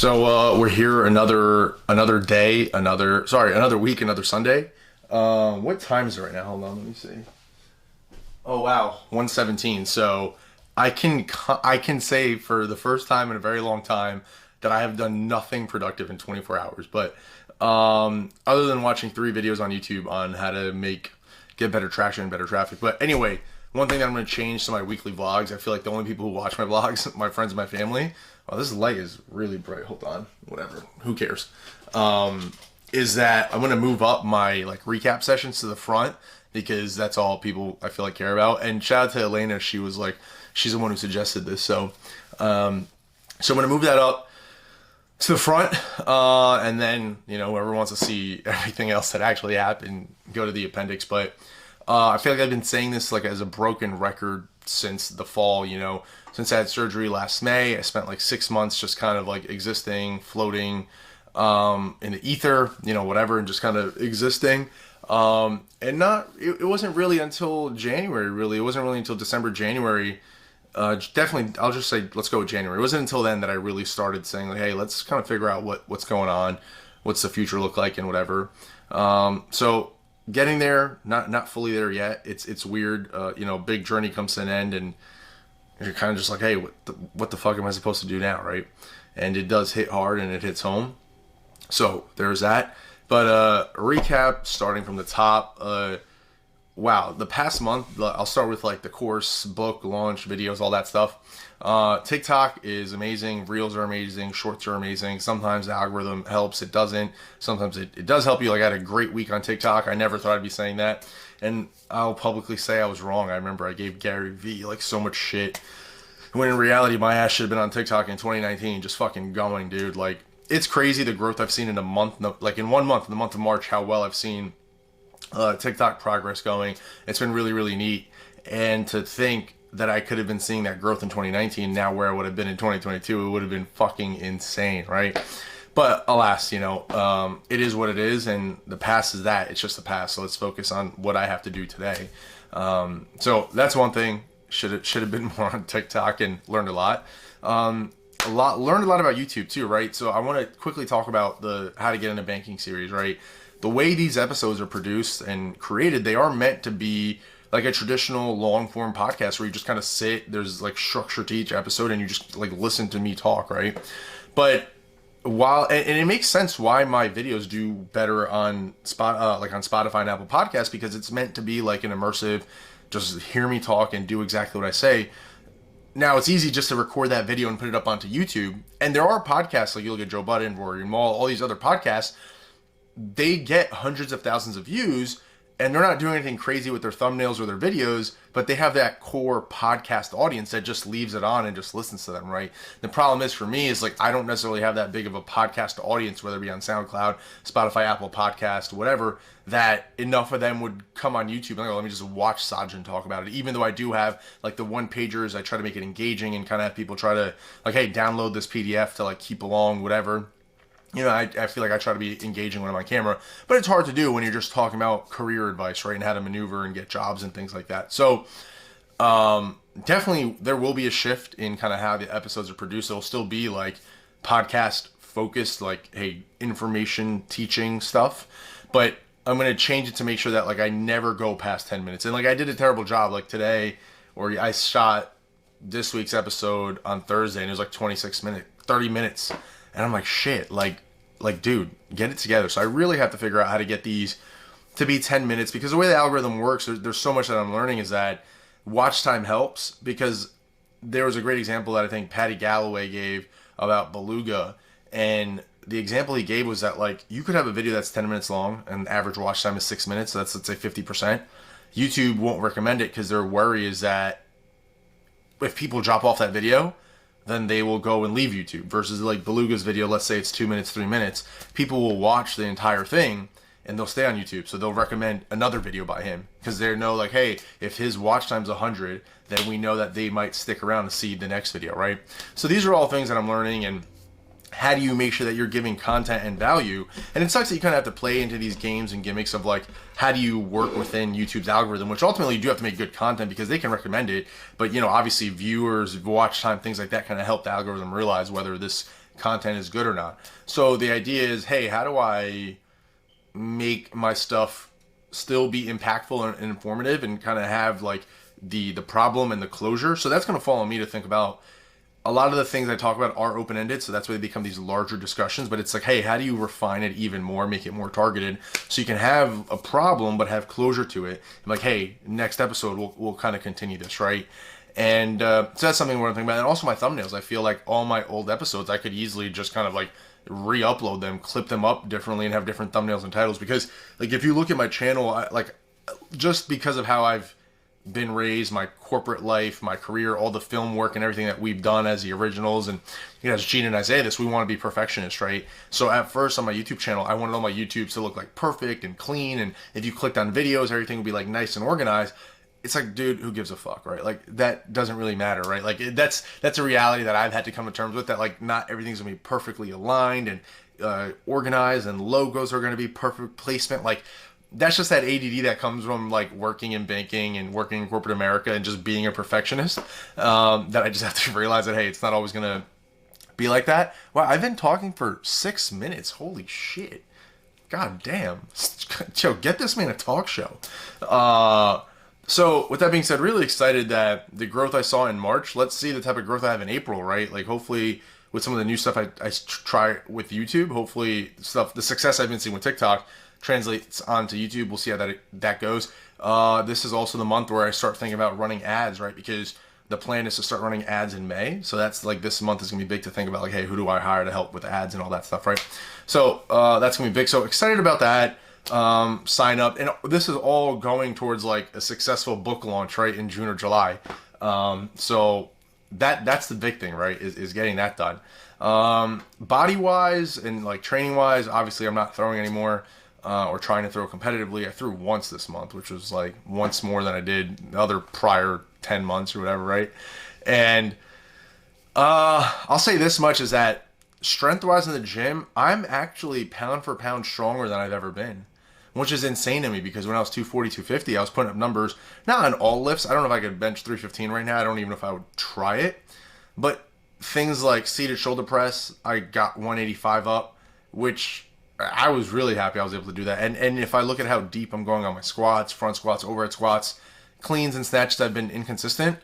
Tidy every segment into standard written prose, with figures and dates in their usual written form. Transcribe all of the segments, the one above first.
We're here another day, another week, another Sunday. What time is it right now? Hold on, let me see. Oh wow, 1:17. So I can say for the first time in a very long time that I have done nothing productive in 24 hours. But other than watching 3 videos on YouTube on how to get better traction and better traffic. But anyway, one thing that I'm going to change to my weekly vlogs. I feel like the only people who watch my vlogs, my friends and my family. Oh, this light is really bright. Hold on. Whatever. Who cares? Is that I'm going to move up my recap sessions to the front because that's all people I feel like care about. And shout out to Elena. She's the one who suggested this. So I'm going to move that up to the front. And then, whoever wants to see everything else that actually happened, go to the appendix. But I feel like I've been saying this as a broken record since the fall, since I had surgery last May. I spent 6 months just kind of existing, floating in the ether, whatever, and just kind of existing. It wasn't really until January, really. It wasn't really until December, January. Definitely, I'll just say, let's go with January. It wasn't until then that I really started saying, hey, let's kind of figure out what's going on, what's the future look like, and whatever. So getting there, not fully there yet. It's weird. Big journey comes to an end, and you're kind of just like, hey, what the fuck am I supposed to do now, right? And it does hit hard, and it hits home. So there's that. But recap, starting from the top. Wow, the past month, I'll start with the course, book, launch, videos, all that stuff. TikTok is amazing. Reels are amazing. Shorts are amazing. Sometimes the algorithm helps. It doesn't. Sometimes it does help you. I had a great week on TikTok. I never thought I'd be saying that. And I'll publicly say I was wrong. I remember I gave Gary Vee so much shit. When in reality, my ass should have been on TikTok in 2019. Just fucking going, dude. It's crazy the growth I've seen in a month. In 1 month, in the month of March, how well I've seen TikTok progress going. It's been really, really neat. And to think that I could have been seeing that growth in 2019, now where I would have been in 2022, it would have been fucking insane, right? But alas, it is what it is, and the past is that. It's just the past, so let's focus on what I have to do today. So that's one thing. Should have been more on TikTok and learned a lot. Learned a lot about YouTube too, right? So I want to quickly talk about the How to Get Into Banking series, right? The way these episodes are produced and created, they are meant to be like a traditional long form podcast where you just kind of sit, there's structure to each episode, and you just listen to me talk, right? But and it makes sense why my videos do better on on Spotify and Apple Podcasts, because it's meant to be an immersive, just hear me talk and do exactly what I say. Now, it's easy just to record that video and put it up onto YouTube. And there are podcasts, you look at Joe Budden, Rory Maul, all these other podcasts, they get hundreds of thousands of views, and they're not doing anything crazy with their thumbnails or their videos, but they have that core podcast audience that just leaves it on and just listens to them, right? The problem is for me is I don't necessarily have that big of a podcast audience, whether it be on SoundCloud, Spotify, Apple Podcast, whatever, that enough of them would come on YouTube and let me just watch Sajin talk about it. Even though I do have the one pagers, I try to make it engaging and kind of have people try to hey, download this PDF to keep along, whatever. I feel like I try to be engaging when I'm on camera, but it's hard to do when you're just talking about career advice, right? And how to maneuver and get jobs and things like that. So, definitely there will be a shift in kind of how the episodes are produced. It'll still be podcast focused, hey, information teaching stuff, but I'm going to change it to make sure that I never go past 10 minutes. And I did a terrible job today, or I shot this week's episode on Thursday and it was 26 minutes, 30 minutes. And I'm shit, dude, get it together. So I really have to figure out how to get these to be 10 minutes, because the way the algorithm works, there's so much that I'm learning, is that watch time helps. Because there was a great example that I think Patty Galloway gave about Beluga. And the example he gave was that you could have a video that's 10 minutes long and average watch time is 6 minutes. So that's, let's say, 50%. YouTube won't recommend it because their worry is that if people drop off that video, then they will go and leave YouTube. Versus Beluga's video, let's say it's 2 minutes, 3 minutes, people will watch the entire thing and they'll stay on YouTube. So they'll recommend another video by him because they know hey, if his watch time's 100, then we know that they might stick around to see the next video, right? So these are all things that I'm learning, and how do you make sure that you're giving content and value? And it sucks that you kind of have to play into these games and gimmicks of how do you work within YouTube's algorithm, which ultimately you do have to make good content because they can recommend it. But, obviously viewers, watch time, things like that kind of help the algorithm realize whether this content is good or not. So the idea is, hey, how do I make my stuff still be impactful and informative and kind of have like the problem and the closure? So that's going to fall on me to think about. A lot of the things I talk about are open-ended, so that's why they become these larger discussions. But it's like, hey, how do you refine it even more, make it more targeted, so you can have a problem but have closure to it? And like, hey, next episode we'll kind of continue this, right? And so that's something we're thinking about. And also my thumbnails. I feel like all my old episodes, I could easily just kind of like re-upload them, clip them up differently, and have different thumbnails and titles. Because like if you look at my channel, like just because of how I've been raised, my corporate life, my career, all the film work and everything that we've done as the originals, and you know, as Gene and I say this, we want to be perfectionists, right? So at first on my YouTube channel, I wanted all my YouTubes to look like perfect and clean, and if you clicked on videos, everything would be like nice and organized. It's like, dude, who gives a fuck, right? Like that doesn't really matter, right? Like that's a reality that I've had to come to terms with, that like not everything's gonna be perfectly aligned and organized, and logos are gonna be perfect placement. Like that's just that ADD that comes from like working in banking and working in corporate America and just being a perfectionist. That I just have to realize that, hey, it's not always gonna be like that. Wow, I've been talking for 6 minutes. Holy shit. God damn. Joe, get this man a talk show. So with that being said, really excited that the growth I saw in March, let's see the type of growth I have in April, right? Like hopefully with some of the new stuff I try with YouTube, hopefully the success I've been seeing with TikTok translates onto YouTube. We'll see how that goes. This is also the month where I start thinking about running ads, right? Because the plan is to start running ads in May. So that's like, this month is gonna be big to think about, like, hey, who do I hire to help with ads and all that stuff, right? So that's gonna be big. So excited about that. Sign up, and this is all going towards like a successful book launch, right, in June or July. So that's the big thing, right, is getting that done. Body wise and like training wise, obviously I'm not throwing anymore. Or trying to throw competitively. I threw once this month, which was like once more than I did the other prior 10 months or whatever, right? And I'll say this much, is that strength-wise in the gym, I'm actually pound for pound stronger than I've ever been, which is insane to me, because when I was 240, 250, I was putting up numbers, not on all lifts. I don't know if I could bench 315 right now. I don't even know if I would try it. But things like seated shoulder press, I got 185 up, which I was really happy I was able to do that. And if I look at how deep I'm going on my squats, front squats, overhead squats, cleans and snatches, I've been inconsistent.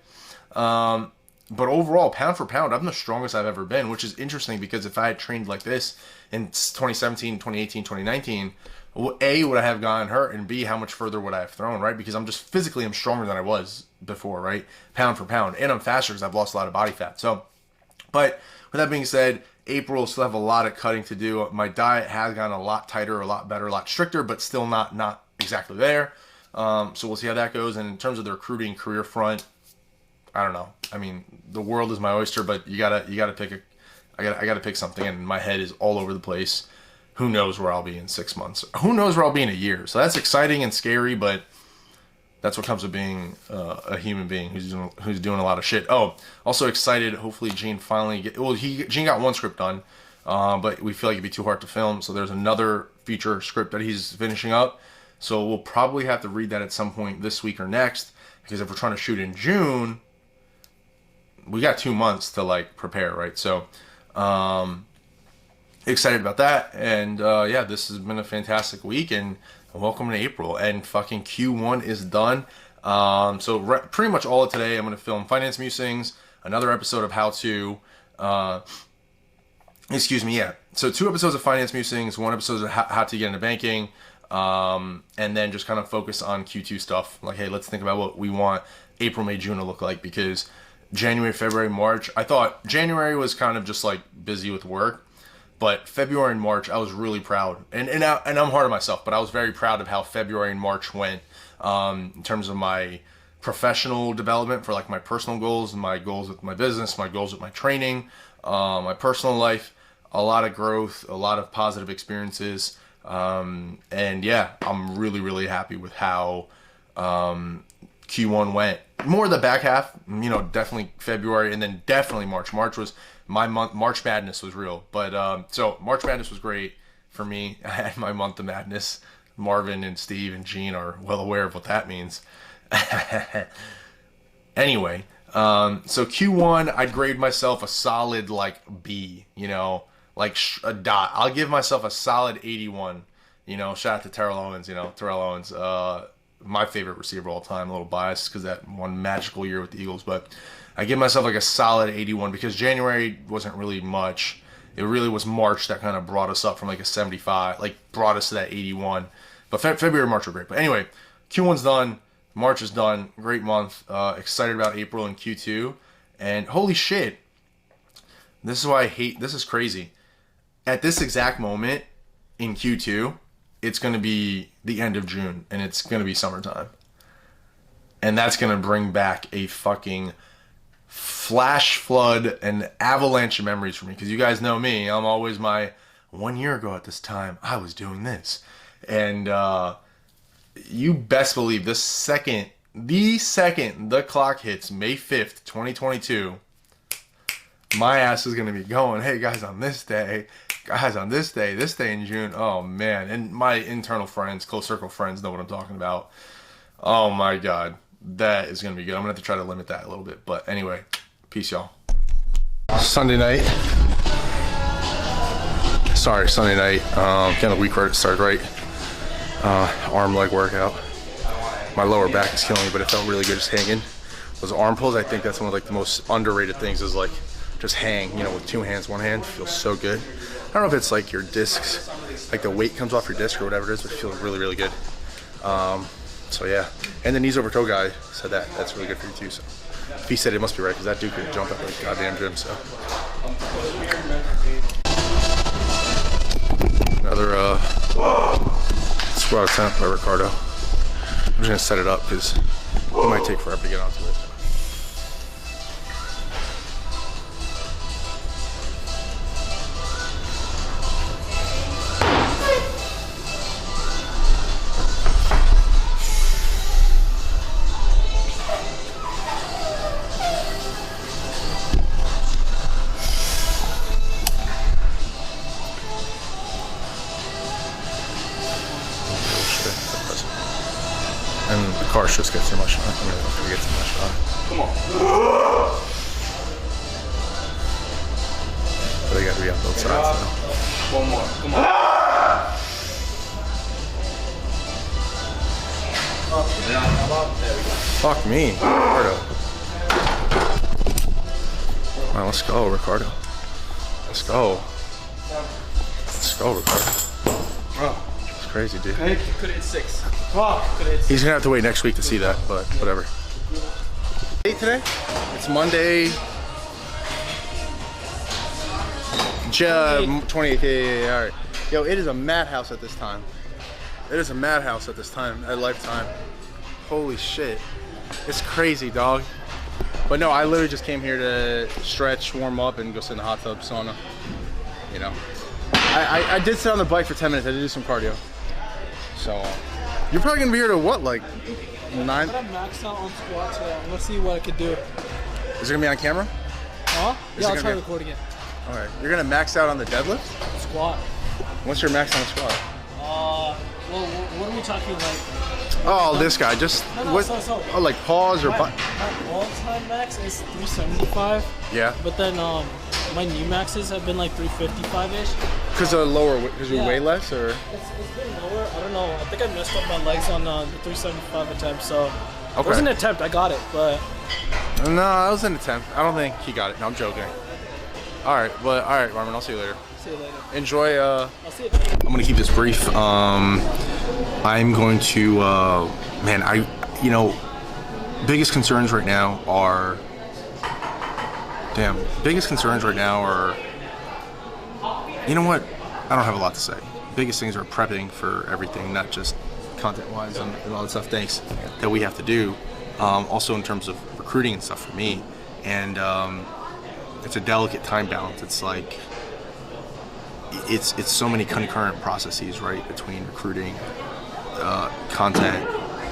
But overall, pound for pound, I'm the strongest I've ever been, which is interesting, because if I had trained like this in 2017, 2018, 2019, A, would I have gotten hurt, and B, how much further would I have thrown, right? Because I'm just physically, I'm stronger than I was before, right? Pound for pound. And I'm faster because I've lost a lot of body fat. So, but with that being said, April still have a lot of cutting to do. My diet has gotten a lot tighter, a lot better, a lot stricter, but still not exactly there. So we'll see how that goes. And in terms of the recruiting career front, I don't know. I mean, the world is my oyster, but you gotta pick I gotta pick something, and my head is all over the place. Who knows where I'll be in 6 months? Who knows where I'll be in a year? So that's exciting and scary, but that's what comes with being a human being who's doing a lot of shit. Oh, also excited. Hopefully, Gene finally Gene got one script done, but we feel like it'd be too hard to film. So there's another feature script that he's finishing up. So we'll probably have to read that at some point this week or next, because if we're trying to shoot in June, we got 2 months to like prepare, right? So excited about that. And yeah, this has been a fantastic week, and welcome to April, and fucking Q1 is done. So pretty much all of today, I'm going to film Finance Musings, another episode of How To, yeah. So 2 episodes of Finance Musings, 1 episode of How to Get into Banking, and then just kind of focus on Q2 stuff. Like, hey, let's think about what we want April, May, June to look like, because January, February, March, I thought January was kind of just like busy with work. But February and March, I was really proud, and I'm hard on myself, but I was very proud of how February and March went, in terms of my professional development for like my personal goals, my goals with my business, my goals with my training, my personal life. A lot of growth, a lot of positive experiences, and yeah, I'm really happy with how Q1 went. More the back half, definitely February, and then definitely March. March was my month. March Madness was real, but so March Madness was great for me. I had my month of madness. Marvin and Steve and Gene are well aware of what that means. Anyway, So Q1, I'd grade myself a solid like B, like a dot. I'll give myself a solid 81. Shout out to Terrell Owens. Terrell Owens, my favorite receiver of all time. A little biased because that one magical year with the Eagles, but I give myself like a solid 81 because January wasn't really much. It really was March that kind of brought us up from like a 75, like brought us to that 81. But February and March were great. But anyway, Q1's done. March is done. Great month. Excited about April and Q2. And holy shit, this is why I hate, this is crazy. At this exact moment in Q2, it's going to be the end of June and it's going to be summertime. And that's going to bring back a fucking flash flood and avalanche of memories for me. Because you guys know me. I'm always my 1 year ago at this time, I was doing this. And you best believe the second the clock hits May 5th, 2022, my ass is going to be going, hey guys, on this day, this day in June. Oh man. And my internal friends, close circle friends know what I'm talking about. Oh my God. That is going to be good. I'm going to have to try to limit that a little bit. But anyway, peace, y'all. Sunday night. Kind of week started right. Arm leg workout. My lower back is killing me, but it felt really good just hanging. Those arm pulls, I think that's one of like the most underrated things is like just hang, with 2 hands, 1 hand. Feels so good. I don't know if it's like your discs, like the weight comes off your disc or whatever it is, but it feels really, really good. So yeah, and the knees over toe guy said that's really good for you too. So if he said it must be right because that dude could jump at the goddamn gym. So another squat attempt by Ricardo. I'm just gonna set it up because it might take forever to get onto it. And the cars just get too much on. I'm gonna get too much on. Come on. But they gotta be on both sides though. One more. Come on. There we go. Fuck me, Ricardo. Alright, let's go, Ricardo. Let's go. Let's go, Ricardo. It's crazy, dude. Could have hit 6. He's gonna have to wait next week to see that, but whatever. Today? It's Monday. 28th. Yeah, all right. Yo, it is a madhouse at this time. It is a madhouse at this time at Lifetime. Holy shit. It's crazy, dog. But no, I literally just came here to stretch, warm up, and go sit in the hot tub sauna. I did sit on the bike for 10 minutes. I did do some cardio. So, you're probably gonna be here to what, like 9? I'm gonna max out on squats. Let's see what I could do. Is it gonna be on camera? Huh? Yeah, I'll try recording it. All right. You're gonna max out on the deadlift? Squat. What's your max on the squat? Well, what are we talking like? Oh, this guy. Just So. Oh, like pause or my all-time max is 375. Yeah. But then my new maxes have been like 355-ish. Because you weigh less, or? It's been lower. I don't know. I think I messed up my legs on the 375 attempt. So okay. It was an attempt. I got it, but. No, that was an attempt. I don't think he got it. No, I'm joking. All right, Marvin. I'll see you later. See you later. Enjoy. I'll see you later. I'm gonna keep this brief. I'm going to, biggest concerns right now are. Biggest concerns right now are. You know what? I don't have a lot to say. Biggest things are prepping for everything, not just content-wise and all that stuff. Thanks that we have to do. Also in terms of recruiting and stuff for me, and it's a delicate time balance. It's like it's so many concurrent processes, right, between recruiting, content,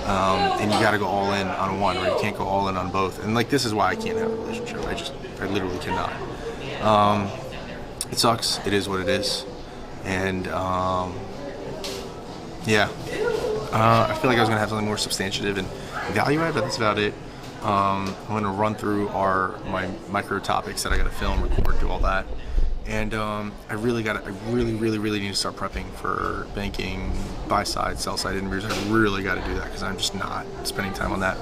and you got to go all in on one, right? You can't go all in on both. And like this is why I can't have a relationship. I literally cannot. It sucks. It is what it is, and yeah. I feel like I was gonna have something more substantive and value add, but that's about it. I'm gonna run through my micro topics that I gotta film, record, do all that. And I really need to start prepping for banking, buy side, sell side interviews. I really got to do that because I'm just not spending time on that.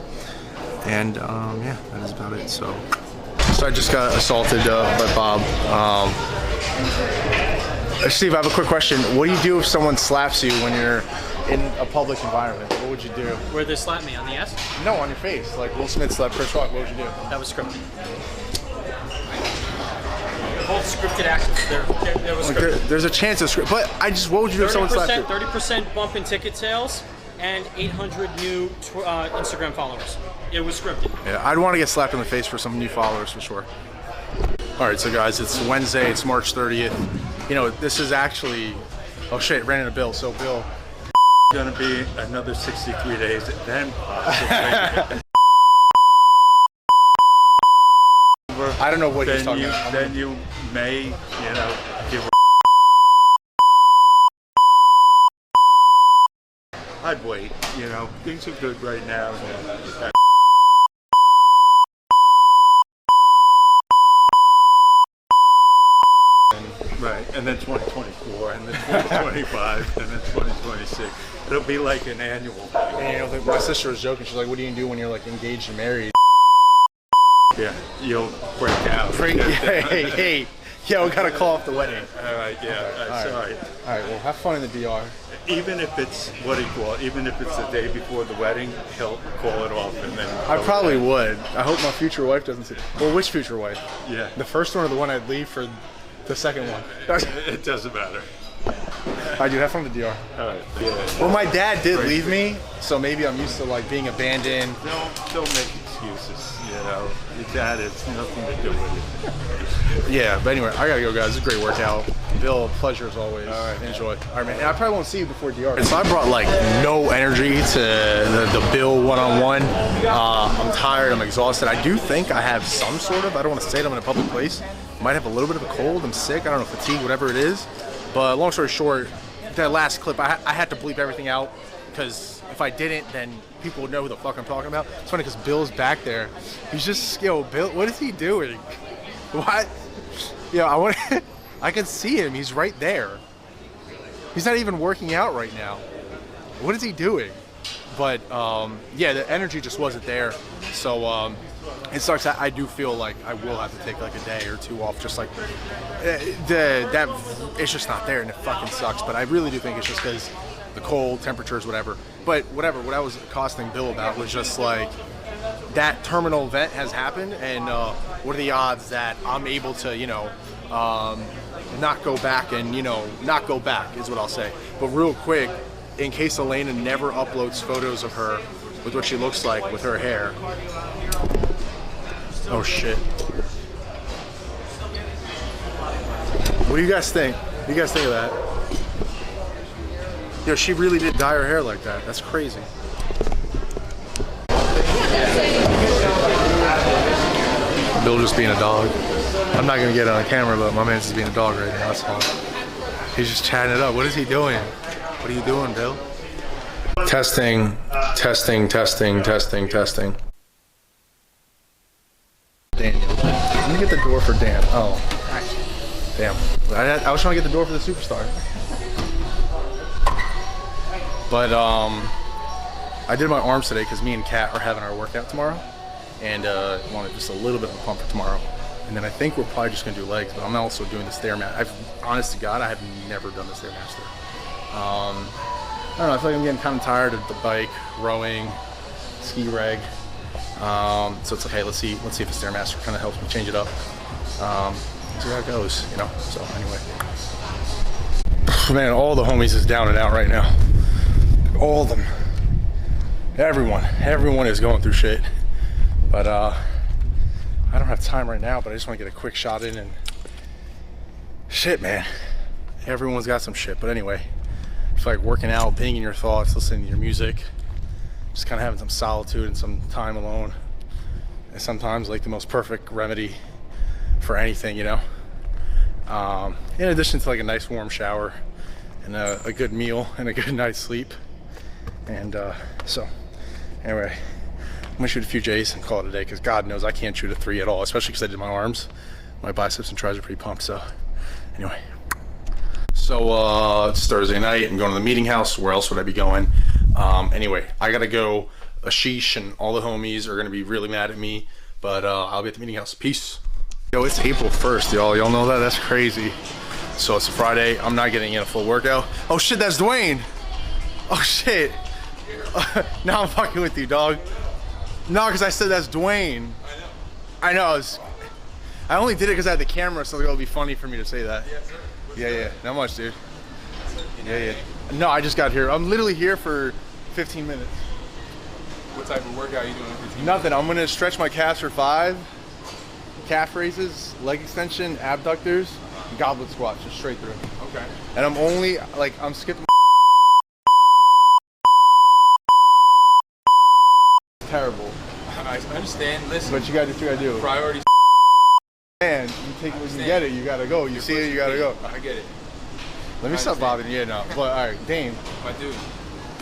And yeah, that is about it. So I just got assaulted by Bob. Steve, I have a quick question. What do you do if someone slaps you when you're in a public environment? What would you do? Where they slap me on the ass? No, on your face. Like Will Smith slapped Chris Rock. What would you do? That was scripted. Both scripted actions. There was scripted. There's a chance of script, but what would you do if someone slapped you? 30% bump in ticket sales and 800 new Instagram followers. It was scripted. Yeah, I'd want to get slapped in the face for some new followers for sure. All right, so guys, it's Wednesday. It's March 30th. You know, this is actually. Oh shit! Ran into Bill. So Bill. Going to be another 63 days, then possibly. I don't know what you're talking about. Then you may, give I'd wait, things are good right now. Right, and then 2024, and then 2025, and then 2026. It'll be like an annual thing. And my sister was joking. She's like, "What do you do when you're like engaged and married?" Yeah, you'll break out. Hey, yeah, we gotta call off the wedding. All right, yeah, sorry. All right, well, have fun in the DR. Even if it's even if it's the day before the wedding, he'll call it off and then. I probably would. I hope my future wife doesn't see. Well, which future wife? Yeah. The first one or the one I'd leave for the second one? It doesn't matter. I do have fun in the DR. All right. Yeah. Well, my dad did leave me, so maybe I'm used to like being abandoned. Don't make excuses. Your dad has nothing to do with it. Yeah, but anyway, I gotta go, guys. It's a great workout. Bill, pleasure as always. All right. Enjoy. All right, man. And I probably won't see you before DR. So I brought like no energy to the Bill one-on-one. I'm tired. I'm exhausted. I do think I have some sort of. I don't want to say it. I'm in a public place. Might have a little bit of a cold. I'm sick. I don't know, fatigue, whatever it is. But long story short, that last clip, I had to bleep everything out because if I didn't, then people would know who the fuck I'm talking about. It's funny because Bill's back there. He's just, Bill, what is he doing? What? I can see him. He's right there. He's not even working out right now. What is he doing? But yeah, the energy just wasn't there. So it sucks. I do feel like I will have to take like a day or two off. Just like that, it's just not there, and it fucking sucks. But I really do think it's just because the cold, temperatures, whatever. But whatever. What I was accosting Bill about was just like that terminal event has happened, and what are the odds that I'm able to, not go back and not go back is what I'll say. But real quick, in case Elena never uploads photos of her with what she looks like with her hair. Oh shit. What do you guys think? What do you guys think of that? Yo, she really did dye her hair like that. That's crazy. Bill just being a dog. I'm not gonna get it on camera, but my man's just being a dog right now. That's all. He's just chatting it up. What is he doing? What are you doing, Bill? Testing. Daniel. Let me get the door for Dan. Oh, damn. I was trying to get the door for the superstar. But I did my arms today because me and Kat are having our workout tomorrow, and wanted just a little bit of a pump for tomorrow. And then I think we're probably just gonna do legs, but I'm also doing the Stairmaster. Honest to God, I have never done the Stairmaster. I don't know, I feel like I'm getting kind of tired of the bike, rowing, ski reg. So it's like, hey, let's see if the Stairmaster kind of helps me change it up. See how it goes, So anyway. Man, all the homies is down and out right now. All of them. Everyone is going through shit. But I don't have time right now, but I just want to get a quick shot in and shit, man. Everyone's got some shit, but anyway, I feel like working out, being in your thoughts, listening to your music, just kind of having some solitude and some time alone. And sometimes like the most perfect remedy for anything, in addition to like a nice warm shower and a good meal and a good night's sleep. And so anyway, I'm gonna shoot a few J's and call it a day, because God knows I can't shoot a 3 at all, especially because I did my arms. My biceps and tris are pretty pumped. So anyway, so it's Thursday night. I'm going to the meeting house. Where else would I be going? Anyway, I gotta go. Ashish and all the homies are gonna be really mad at me, but I'll be at the meeting house. Peace. Yo, it's April 1st, y'all. Y'all know that? That's crazy. So it's a Friday. I'm not getting in a full workout. Oh shit, that's Dwayne. Oh shit. Now I'm fucking with you, dog. No, because I said that's Dwayne. I know. I only did it because I had the camera, so it'll be funny for me to say that. Yeah. Not much, dude. Yeah. No, I just got here. I'm literally here for 15 minutes. What type of workout are you doing in 15 minutes? Nothing. I'm gonna stretch my calves for 5. Calf raises, leg extension, abductors, and goblet squats, just straight through. Okay. And I'm only I'm skipping. Terrible. I understand. Listen. But you gotta do what you gotta do. Priorities. And you take it when you get it, you gotta go. You see it, you gotta go. I get it. Let me stop bothering you. No, but all right, Dame. My dude.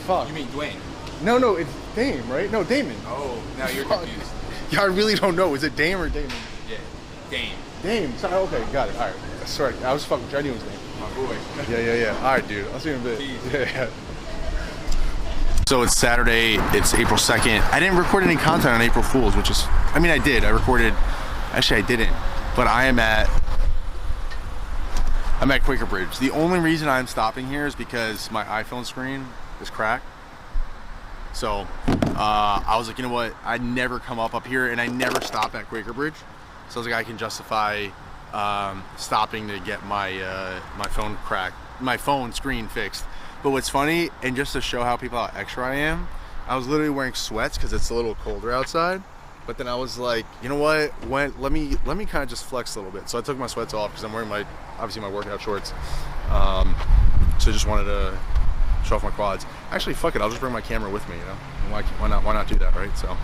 Fuck. You mean Dwayne? No, it's Dame, right? No, Damon. Oh, now you're Fuck. confused. Yeah, I really don't know. Is it Dame or Damon? Yeah. Dame. Dame. Sorry. Okay, got it. All right. Sorry, I was fucking trying to do his name. My boy. Yeah. All right, dude. I'll see you in a bit. Peace. Yeah. So it's Saturday. It's April 2nd. I didn't record any content on April Fools, which is, I mean, I did. I recorded. Actually, I didn't. But I'm at Quaker Bridge. The only reason I'm stopping here is because my iPhone screen is cracked. So I was like, you know what? I never come up here, and I never stop at Quaker Bridge. So I was like, I can justify stopping to get my my phone screen fixed. But what's funny, and just to show how extra I am, I was literally wearing sweats because it's a little colder outside. But then I was like, you know what? Let me kind of just flex a little bit. So I took my sweats off because I'm wearing obviously my workout shorts. So I just wanted to show off my quads. Actually, fuck it. I'll just bring my camera with me. You know, why not do that, right? So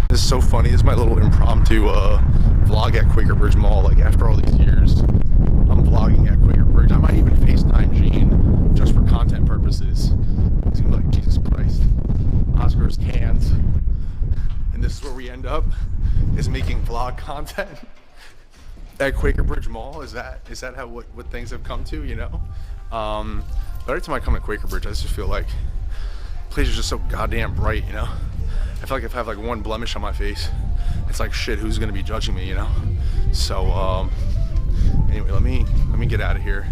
this is so funny. This is my little impromptu vlog at Quaker Bridge Mall. Like after all these years, I'm vlogging at Quaker Bridge. I might even FaceTime Gene just for content purposes. It's gonna be like, Jesus Christ, Oscar's cans. And this is where we end up, is making vlog content at Quaker Bridge Mall. Is that how what things have come to, you know? But every time I come to Quaker Bridge, I just feel like the place is just so goddamn bright, you know? I feel like if I have like one blemish on my face, it's like, shit, who's gonna be judging me, you know? So anyway, let me get out of here.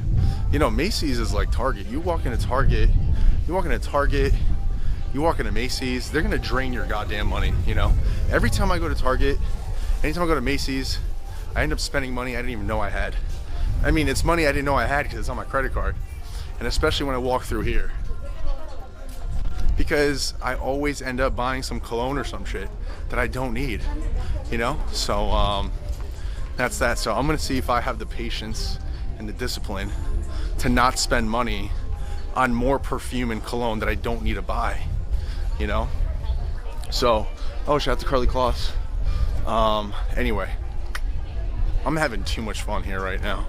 You know, Macy's is like Target. You walk into Target, you walk into Macy's, they're gonna drain your goddamn money, you know? Every time I go to Target, anytime I go to Macy's, I end up spending money I didn't even know I had. I mean, it's money I didn't know I had because it's on my credit card. And especially when I walk through here. Because I always end up buying some cologne or some shit that I don't need, you know? So that's that. So I'm gonna see if I have the patience and the discipline to not spend money on more perfume and cologne that I don't need to buy, you know? So, oh, shout out to Carly Kloss. Anyway, I'm having too much fun here right now.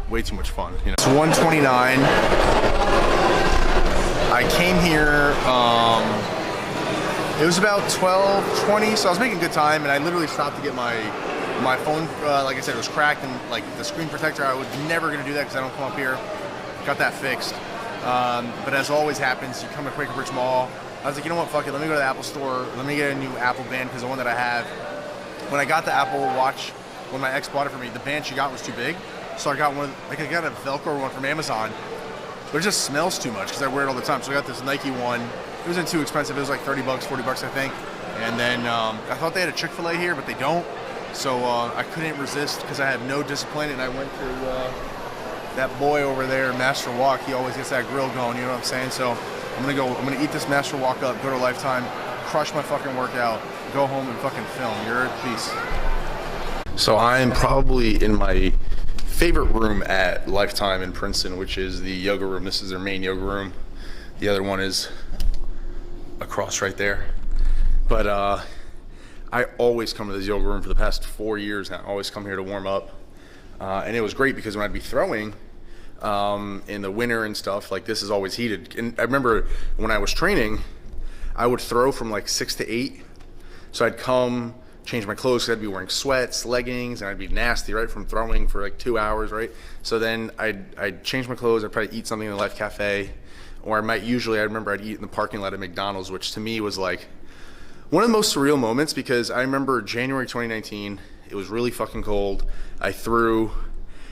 Way too much fun, you know? It's 1:29. I came here, it was about 12:20, so I was making good time, and I literally stopped to get my phone, like I said, it was cracked, and like the screen protector, I was never gonna do that because I don't come up here. Got that fixed. But as always happens, you come to Quaker Bridge Mall. I was like, you know what, fuck it, let me go to the Apple store, let me get a new Apple band, because the one that I have, when I got the Apple Watch, when my ex bought it for me, the band she got was too big. So I got I got a Velcro one from Amazon, but it just smells too much because I wear it all the time. So I got this Nike one. It wasn't too expensive. It was like 30 bucks, 40 bucks, I think. And then I thought they had a Chick-fil-A here, but they don't. So I couldn't resist because I have no discipline, and I went to that boy over there, Master Walk. He always gets that grill going, you know what I'm saying? So I'm gonna eat this Master Walk up, go to Lifetime, crush my fucking workout, go home and fucking film. You're at peace. So I'm probably in my favorite room at Lifetime in Princeton, which is the yoga room. This is their main yoga room. The other one is across right there. But I always come to this yoga room for the past 4 years now. I always come here to warm up. And it was great because when I'd be throwing in the winter and stuff, like this is always heated. And I remember when I was training, I would throw from like 6 to 8 So I'd come, change my clothes, 'cause I'd be wearing sweats, leggings, and I'd be nasty, right, from throwing for like 2 hours, right? So then I'd change my clothes, I'd probably eat something in the Life Cafe, or I remember I'd eat in the parking lot at McDonald's, which to me was like one of the most surreal moments, because I remember January 2019, it was really fucking cold. I threw,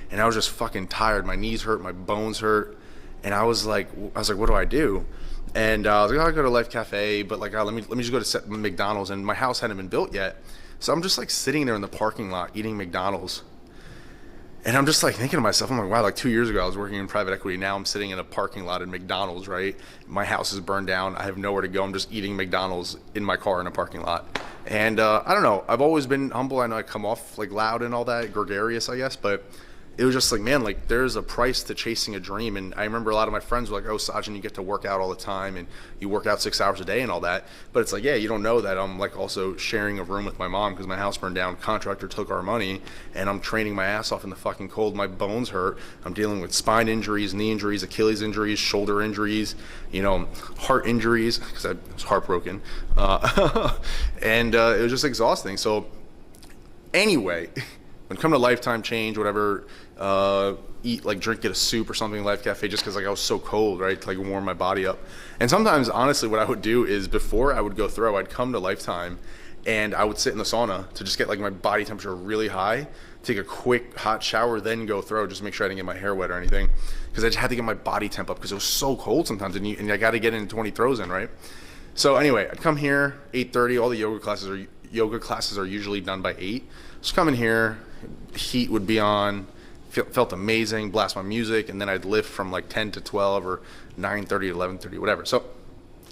and I was just fucking tired. My knees hurt, my bones hurt, and I was like, what do I do? And I was like, I'll go to Life Cafe, but like, let me just go to McDonald's, and my house hadn't been built yet. So I'm just like sitting there in the parking lot eating McDonald's. And I'm just like thinking to myself, I'm like, wow, like 2 years ago I was working in private equity. Now I'm sitting in a parking lot at McDonald's, right? My house is burned down. I have nowhere to go. I'm just eating McDonald's in my car in a parking lot. And I don't know. I've always been humble. I know I come off like loud and all that, gregarious, I guess. But it was just like, man, like there's a price to chasing a dream. And I remember a lot of my friends were like, oh, Sajin, you get to work out all the time and you work out 6 hours a day and all that. But it's like, yeah, you don't know that I'm like also sharing a room with my mom because my house burned down. Contractor took our money and I'm training my ass off in the fucking cold. My bones hurt. I'm dealing with spine injuries, knee injuries, Achilles injuries, shoulder injuries, you know, heart injuries because I was heartbroken. And it was just exhausting. So anyway, when it come to Lifetime change, whatever, drink, get a soup or something in Life Cafe just because like I was so cold, right, to like warm my body up. And sometimes, honestly, what I would do is before I would go throw, I'd come to Lifetime and I would sit in the sauna to just get like my body temperature really high, take a quick hot shower, then go throw, just to make sure I didn't get my hair wet or anything, because I just had to get my body temp up because it was so cold sometimes, and I got to get in 20 throws in, right? So anyway, I'd come here 8:30. All the yoga classes are usually done by 8. Just come in here, heat would be on, felt amazing, blast my music, and then I'd lift from like 10 to 12 or 9:30 to 11:30, whatever. So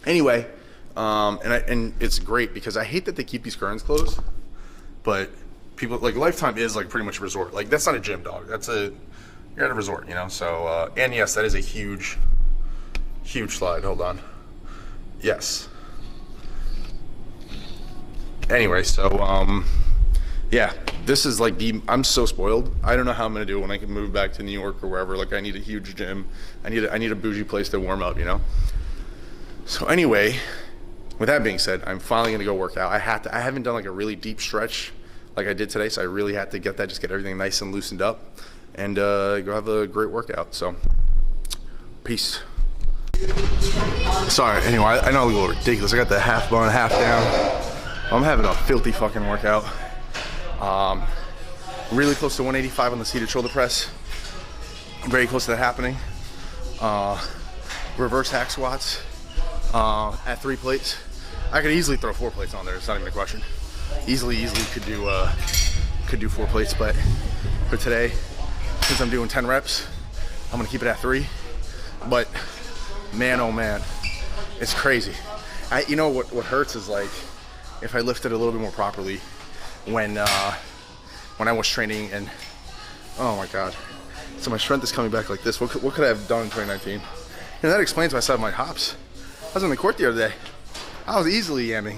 anyway, and it's great because I hate that they keep these curtains closed, but people like Lifetime is like pretty much a resort. Like that's not a gym, dog. You're at a resort, you know. So and yes, that is a huge slide. Hold on. Yes. Anyway, so yeah, this is like I'm so spoiled. I don't know how I'm gonna do it when I can move back to New York or wherever. Like I need a huge gym. I need a bougie place to warm up, you know. So anyway, with that being said, I'm finally gonna go work out. I haven't done like a really deep stretch like I did today, so I really had to get everything nice and loosened up and go have a great workout. So peace. Sorry, anyway, I know I look a little ridiculous. I got the half bun, half down. I'm having a filthy fucking workout. Really close to 185 on the seated shoulder press. Very close to that happening. Reverse hack squats at 3 plates. I could easily throw 4 plates on there. It's not even a question. Easily could do 4 plates, but for today, since I'm doing 10 reps, I'm gonna keep it at 3. But man, oh man, it's crazy. You know what hurts is like if I lifted a little bit more properly when I was training, and oh my god, so my strength is coming back like this. What could I have done in 2019? And that explains why I still have my hops. I was on the court the other day. I was easily yamming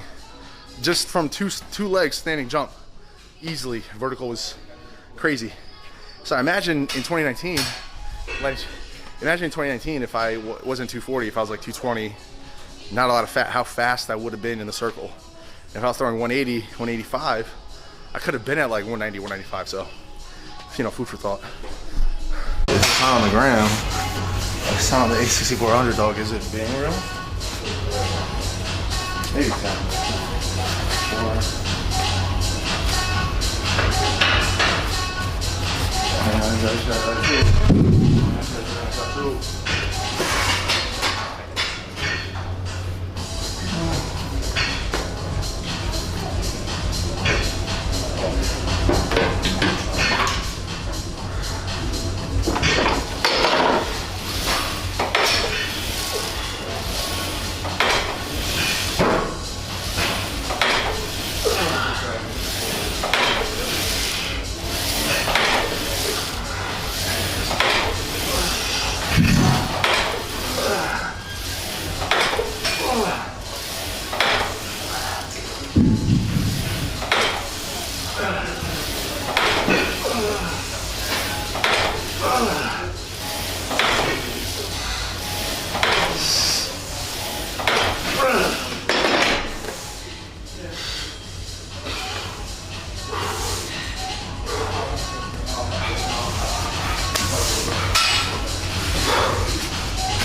just from two legs standing jump. Easily vertical was crazy. So imagine in 2019, if I wasn't 240, if I was like 220, not a lot of fat, how fast I would have been in the circle. If I was throwing 180, 185, I could have been at like 190, 195. So, you know, food for thought. It's on the ground. It's on the A64 underdog. Is it being real? Maybe 10.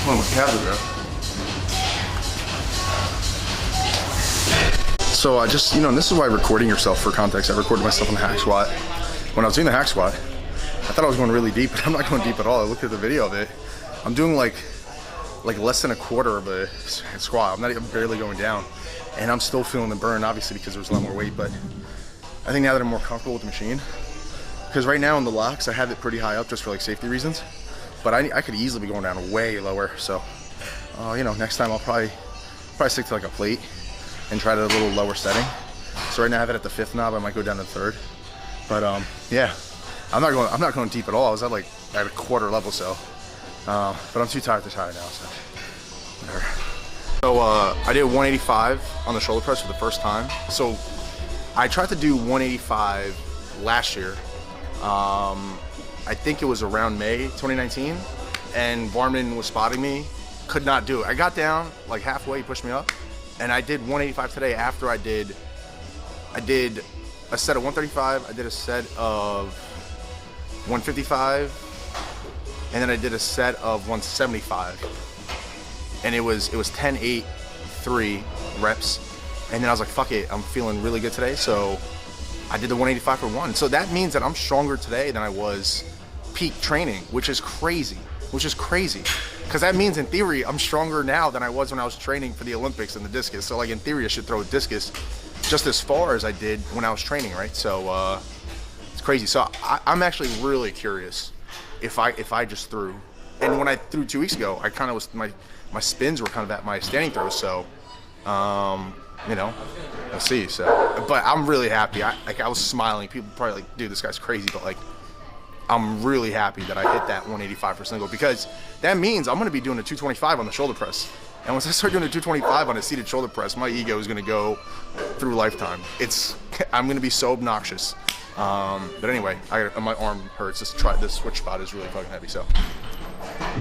Oh, my calves are there. So I just, and this is why recording yourself for context. I recorded myself on the hack squat. When I was doing the hack squat, I thought I was going really deep, but I'm not going deep at all. I looked at the video of it. I'm doing like less than a quarter of a squat. I'm barely going down, and I'm still feeling the burn, obviously because there's a lot more weight. But I think now that I'm more comfortable with the machine, because right now in the locks I have it pretty high up just for like safety reasons. But I could easily be going down way lower. So, next time I'll probably stick to like a plate and try to a little lower setting. So right now I have it at the 5th knob. I might go down to the 3rd. But yeah, I'm not going deep at all. I was at a quarter level, so. But I'm too tired to tire now, so whatever. So I did 185 on the shoulder press for the first time. So I tried to do 185 last year. I think it was around May 2019, and Barman was spotting me. Could not do it. I got down like halfway, he pushed me up, and I did 185 today after I did a set of 135, I did a set of 155, and then I did a set of 175, and it was 10, 8, 3 reps, and then I was like, fuck it, I'm feeling really good today, so I did the 185 for 1. So that means that I'm stronger today than I was peak training, which is crazy, because that means in theory I'm stronger now than I was when I was training for the Olympics and the discus. So like in theory I should throw a discus just as far as I did when I was training, right? So it's crazy. So I'm actually really curious if I just threw, and when I threw 2 weeks ago, I kind of was, my spins were kind of at my standing throws. So we'll see. So, but I'm really happy. I was smiling. People probably like, dude, this guy's crazy, but like, I'm really happy that I hit that 185 for single, because that means I'm going to be doing a 225 on the shoulder press. And once I start doing a 225 on a seated shoulder press, my ego is going to go through lifetime. I'm going to be so obnoxious. But anyway, my arm hurts. This switch spot is really fucking heavy. So.